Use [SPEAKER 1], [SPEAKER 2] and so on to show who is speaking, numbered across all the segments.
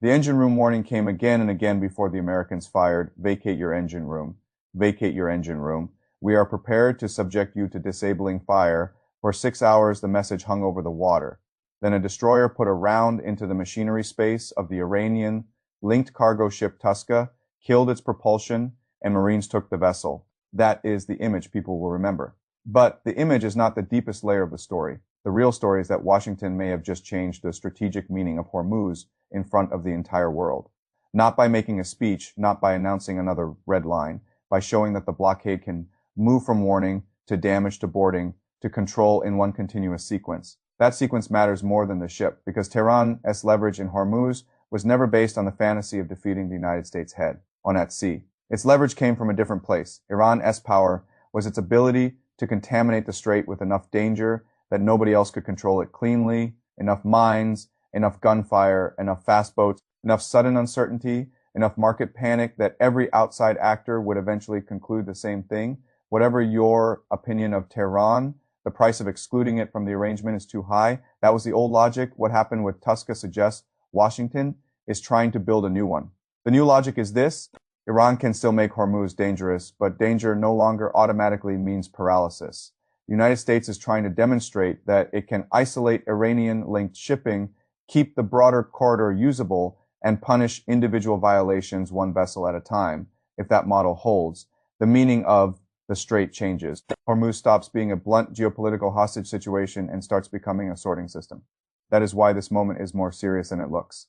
[SPEAKER 1] The engine room warning came again and again before the Americans fired, "Vacate your engine room. Vacate your engine room. We are prepared to subject you to disabling fire." For 6 hours, the message hung over the water. Then a destroyer put a round into the machinery space of the Iranian linked cargo ship Tusca, killed its propulsion, and Marines took the vessel. That is the image people will remember. But the image is not the deepest layer of the story. The real story is that Washington may have just changed the strategic meaning of Hormuz in front of the entire world. Not by making a speech, not by announcing another red line, by showing that the blockade can move from warning to damage to boarding to control in one continuous sequence. That sequence matters more than the ship, because Tehran's leverage in Hormuz was never based on the fantasy of defeating the United States head on at sea. Its leverage came from a different place. Iran's power was its ability to contaminate the strait with enough danger that nobody else could control it cleanly, enough mines, enough gunfire, enough fast boats, enough sudden uncertainty, enough market panic that every outside actor would eventually conclude the same thing. Whatever your opinion of Tehran, the price of excluding it from the arrangement is too high. That was the old logic. What happened with Tusca suggests Washington is trying to build a new one. The new logic is this: Iran can still make Hormuz dangerous, but danger no longer automatically means paralysis. The United States is trying to demonstrate that it can isolate Iranian-linked shipping, keep the broader corridor usable, and punish individual violations one vessel at a time. If that model holds, the meaning of the strait changes. Hormuz stops being a blunt geopolitical hostage situation and starts becoming a sorting system. That is why this moment is more serious than it looks.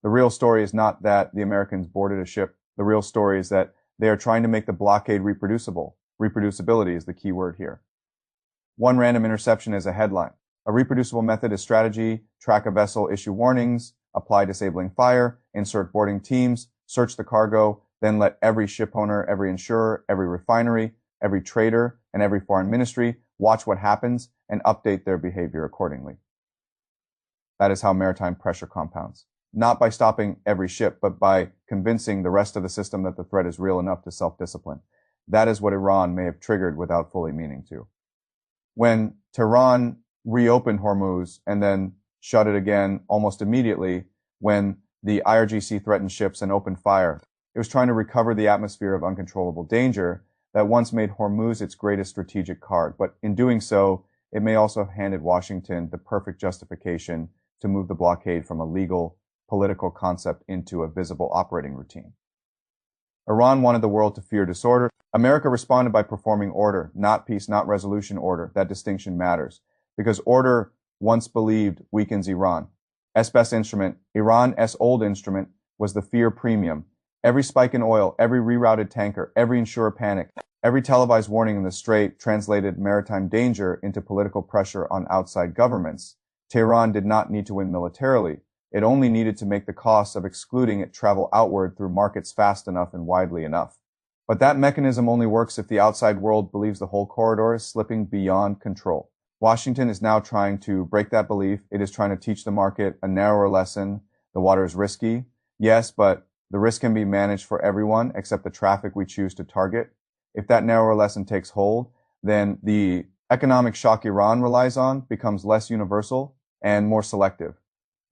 [SPEAKER 1] The real story is not that the Americans boarded a ship. The real story is that they are trying to make the blockade reproducible. Reproducibility is the key word here. One random interception is a headline. A reproducible method is strategy: track a vessel, issue warnings, apply disabling fire, insert boarding teams, search the cargo, then let every ship owner, every insurer, every refinery, every trader, and every foreign ministry watch what happens and update their behavior accordingly. That is how maritime pressure compounds. Not by stopping every ship, but by convincing the rest of the system that the threat is real enough to self-discipline. That is what Iran may have triggered without fully meaning to. When Tehran reopened Hormuz and then shut it again almost immediately when the IRGC threatened ships and opened fire, it was trying to recover the atmosphere of uncontrollable danger that once made Hormuz its greatest strategic card. But in doing so, it may also have handed Washington the perfect justification to move the blockade from a legal, political concept into a visible operating routine. Iran wanted the world to fear disorder. America responded by performing order, not peace, not resolution order. That distinction matters, because order, once believed, weakens Iran. S best instrument, Iran's old instrument, was the fear premium. Every spike in oil, every rerouted tanker, every insurer panic, every televised warning in the strait translated maritime danger into political pressure on outside governments. Tehran did not need to win militarily. It only needed to make the costs of excluding it travel outward through markets fast enough and widely enough. But that mechanism only works if the outside world believes the whole corridor is slipping beyond control. Washington is now trying to break that belief. It is trying to teach the market a narrower lesson. The water is risky. Yes, but the risk can be managed for everyone except the traffic we choose to target. If that narrower lesson takes hold, then the economic shock Iran relies on becomes less universal and more selective.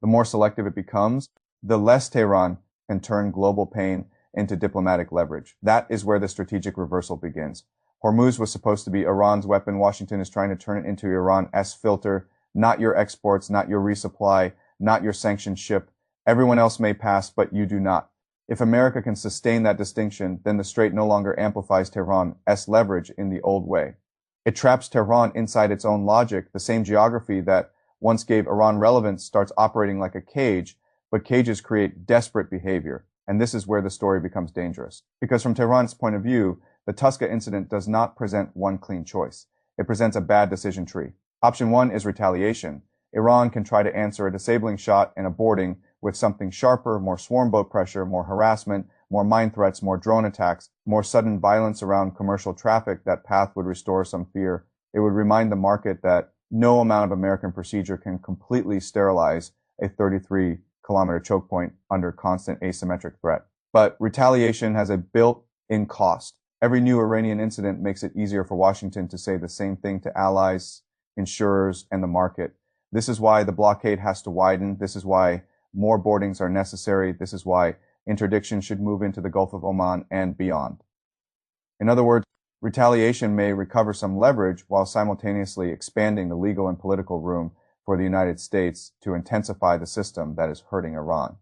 [SPEAKER 1] The more selective it becomes, the less Tehran can turn global pain into diplomatic leverage. That is where the strategic reversal begins. Hormuz was supposed to be Iran's weapon. Washington is trying to turn it into Iran's filter, not your exports, not your resupply, not your sanctioned ship. Everyone else may pass, but you do not. If America can sustain that distinction, then the strait no longer amplifies Tehran's leverage in the old way. It traps Tehran inside its own logic. The same geography that once gave Iran relevance starts operating like a cage, but cages create desperate behavior. And this is where the story becomes dangerous. Because from Tehran's point of view, the Tusca incident does not present one clean choice. It presents a bad decision tree. Option one is retaliation. Iran can try to answer a disabling shot and a boarding with something sharper, more swarm boat pressure, more harassment, more mine threats, more drone attacks, more sudden violence around commercial traffic. That path would restore some fear. It would remind the market that no amount of American procedure can completely sterilize a 33-kilometer choke point under constant asymmetric threat. But retaliation has a built-in cost. Every new Iranian incident makes it easier for Washington to say the same thing to allies, insurers, and the market. This is why the blockade has to widen. This is why more boardings are necessary. This is why interdiction should move into the Gulf of Oman and beyond. In other words, retaliation may recover some leverage while simultaneously expanding the legal and political room for the United States to intensify the system that is hurting Iran.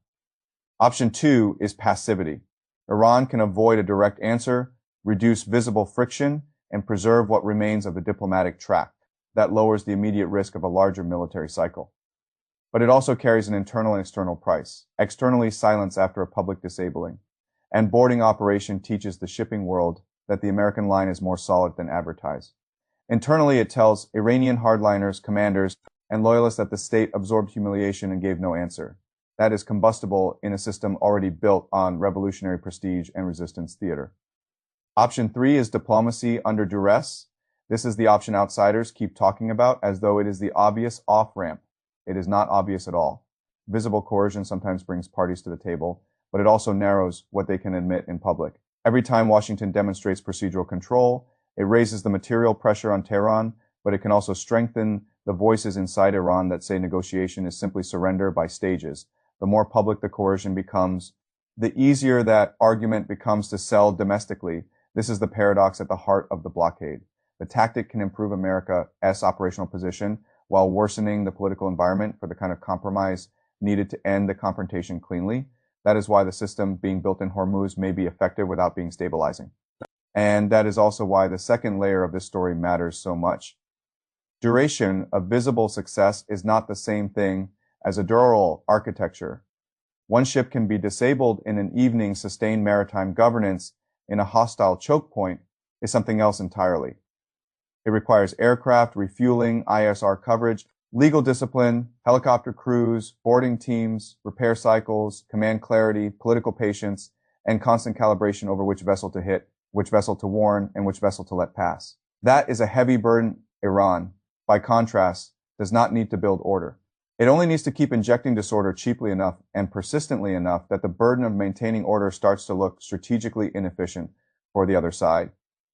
[SPEAKER 1] Option 2 is passivity. Iran can avoid a direct answer, reduce visible friction, and preserve what remains of the diplomatic track. That lowers the immediate risk of a larger military cycle. But it also carries an internal and external price. Externally, silence after a public disabling. And boarding operation teaches the shipping world that the American line is more solid than advertised. Internally, it tells Iranian hardliners, commanders, and loyalists that the state absorbed humiliation and gave no answer. That is combustible in a system already built on revolutionary prestige and resistance theater. Option 3 is diplomacy under duress. This is the option outsiders keep talking about as though it is the obvious off-ramp. It is not obvious at all. Visible coercion sometimes brings parties to the table, but it also narrows what they can admit in public. Every time Washington demonstrates procedural control, it raises the material pressure on Tehran, but it can also strengthen the voices inside Iran that say negotiation is simply surrender by stages. The more public the coercion becomes, the easier that argument becomes to sell domestically. This is the paradox at the heart of the blockade. The tactic can improve America's operational position while worsening the political environment for the kind of compromise needed to end the confrontation cleanly. That is why the system being built in Hormuz may be effective without being stabilizing. And that is also why the second layer of this story matters so much. Duration of visible success is not the same thing as a durable architecture. One ship can be disabled in an evening. Sustained maritime governance in a hostile choke point is something else entirely. It requires aircraft, refueling, ISR coverage, legal discipline, helicopter crews, boarding teams, repair cycles, command clarity, political patience, and constant calibration over which vessel to hit, which vessel to warn, and which vessel to let pass. That is a heavy burden. Iran, by contrast, does not need to build order. It only needs to keep injecting disorder cheaply enough and persistently enough that the burden of maintaining order starts to look strategically inefficient for the other side.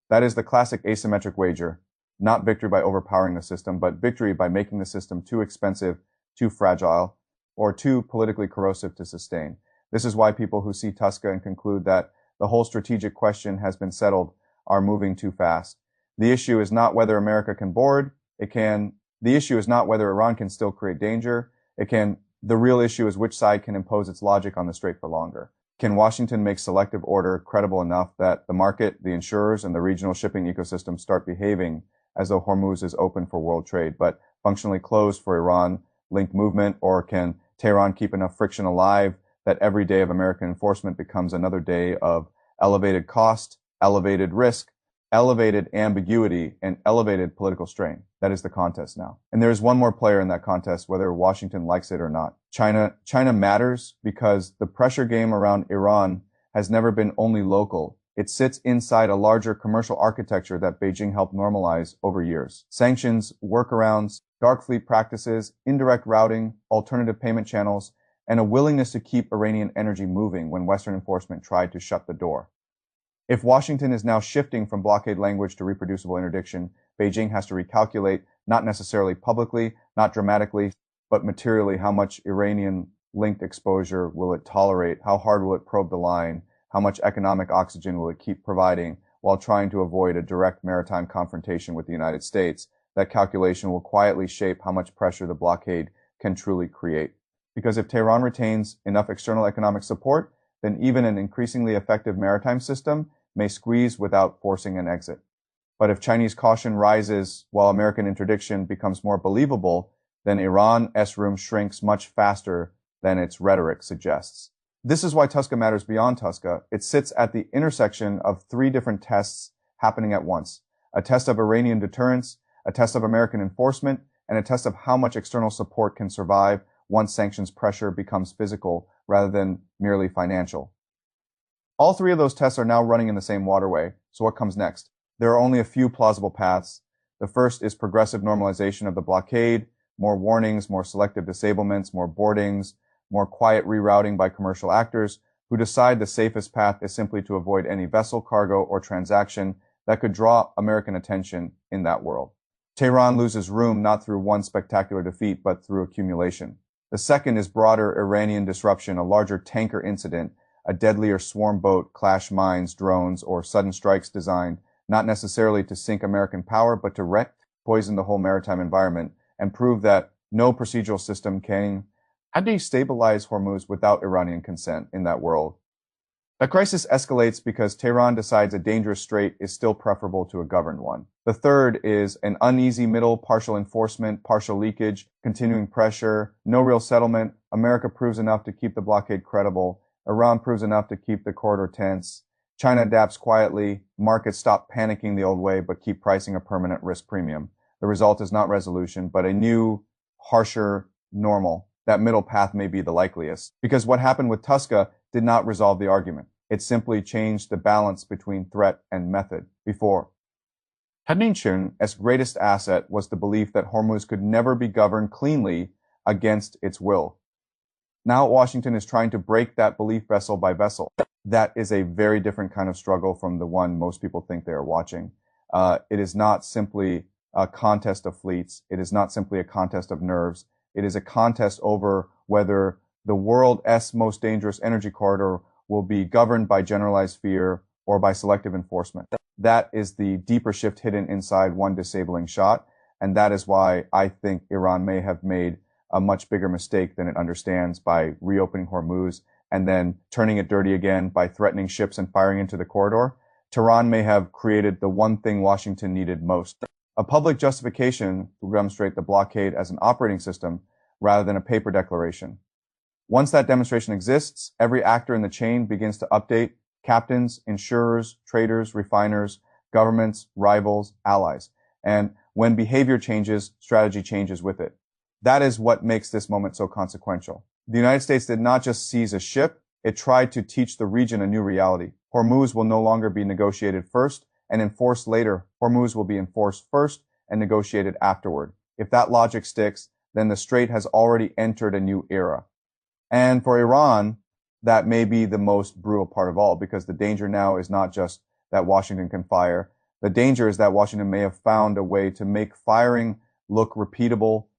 [SPEAKER 1] That is the classic asymmetric wager. Not victory by overpowering the system, but victory by making the system too expensive, too fragile, or too politically corrosive to sustain. This is why people who see Tusca and conclude that the whole strategic question has been settled are moving too fast. The issue is not whether America can board. The issue is not whether Iran can still create danger. The real issue is which side can impose its logic on the strait for longer. Can Washington make selective order credible enough that the market, the insurers, and the regional shipping ecosystem start behaving as though Hormuz is open for world trade, but functionally closed for Iran-linked movement? Or can Tehran keep enough friction alive that every day of American enforcement becomes another day of elevated cost, elevated risk, elevated ambiguity, and elevated political strain? That is the contest now. And there is one more player in that contest, whether Washington likes it or not. China matters because the pressure game around Iran has never been only local. It sits inside a larger commercial architecture that Beijing helped normalize over years. Sanctions, workarounds, dark fleet practices, indirect routing, alternative payment channels, and a willingness to keep Iranian energy moving when Western enforcement tried to shut the door. If Washington is now shifting from blockade language to reproducible interdiction, Beijing has to recalculate, not necessarily publicly, not dramatically, but materially, how much Iranian-linked exposure will it tolerate, how hard will it probe the line, how much economic oxygen will it keep providing while trying to avoid a direct maritime confrontation with the United States. That calculation will quietly shape how much pressure the blockade can truly create. Because if Tehran retains enough external economic support, then even an increasingly effective maritime system may squeeze without forcing an exit. But if Chinese caution rises while American interdiction becomes more believable, then Iran's room shrinks much faster than its rhetoric suggests. This is why Tusca matters beyond Tusca. It sits at the intersection of three different tests happening at once: a test of Iranian deterrence, a test of American enforcement, and a test of how much external support can survive once sanctions pressure becomes physical rather than merely financial. All three of those tests are now running in the same waterway. So what comes next? There are only a few plausible paths. The first is progressive normalization of the blockade, more warnings, more selective disablements, more boardings, more quiet rerouting by commercial actors who decide the safest path is simply to avoid any vessel, cargo, or transaction that could draw American attention in that world. Tehran loses room not through one spectacular defeat, but through accumulation. The second is broader Iranian disruption, a larger tanker incident, a deadlier swarm boat, clash mines, drones, or sudden strikes designed not necessarily to sink American power, but to wreck, poison the whole maritime environment, and prove that no procedural system can destabilize Hormuz without Iranian consent in that world. The crisis escalates because Tehran decides a dangerous strait is still preferable to a governed one. The third is an uneasy middle, partial enforcement, partial leakage, continuing pressure, no real settlement. America proves enough to keep the blockade credible. Iran proves enough to keep the corridor tense. China adapts quietly. Markets stop panicking the old way, but keep pricing a permanent risk premium. The result is not resolution, but a new, harsher normal. That middle path may be the likeliest. Because what happened with Tusca did not resolve the argument. It simply changed the balance between threat and method. Before, Hadninchun's greatest asset was the belief that Hormuz could never be governed cleanly against its will. Now Washington is trying to break that belief vessel by vessel. That is a very different kind of struggle from the one most people think they are watching. It is not simply a contest of fleets. It is not simply a contest of nerves. It is a contest over whether the world's most dangerous energy corridor will be governed by generalized fear or by selective enforcement. That is the deeper shift hidden inside one disabling shot. And that is why I think Iran may have made a much bigger mistake than it understands by reopening Hormuz and then turning it dirty again by threatening ships and firing into the corridor. Tehran may have created the one thing Washington needed most: a public justification to demonstrate the blockade as an operating system rather than a paper declaration. Once that demonstration exists, every actor in the chain begins to update: captains, insurers, traders, refiners, governments, rivals, allies. And when behavior changes, strategy changes with it. That is what makes this moment so consequential. The United States did not just seize a ship, it tried to teach the region a new reality. Hormuz will no longer be negotiated first and enforced later. Hormuz will be enforced first and negotiated afterward. If that logic sticks, then the strait has already entered a new era. And for Iran, that may be the most brutal part of all, because the danger now is not just that Washington can fire. The danger is that Washington may have found a way to make firing look repeatable,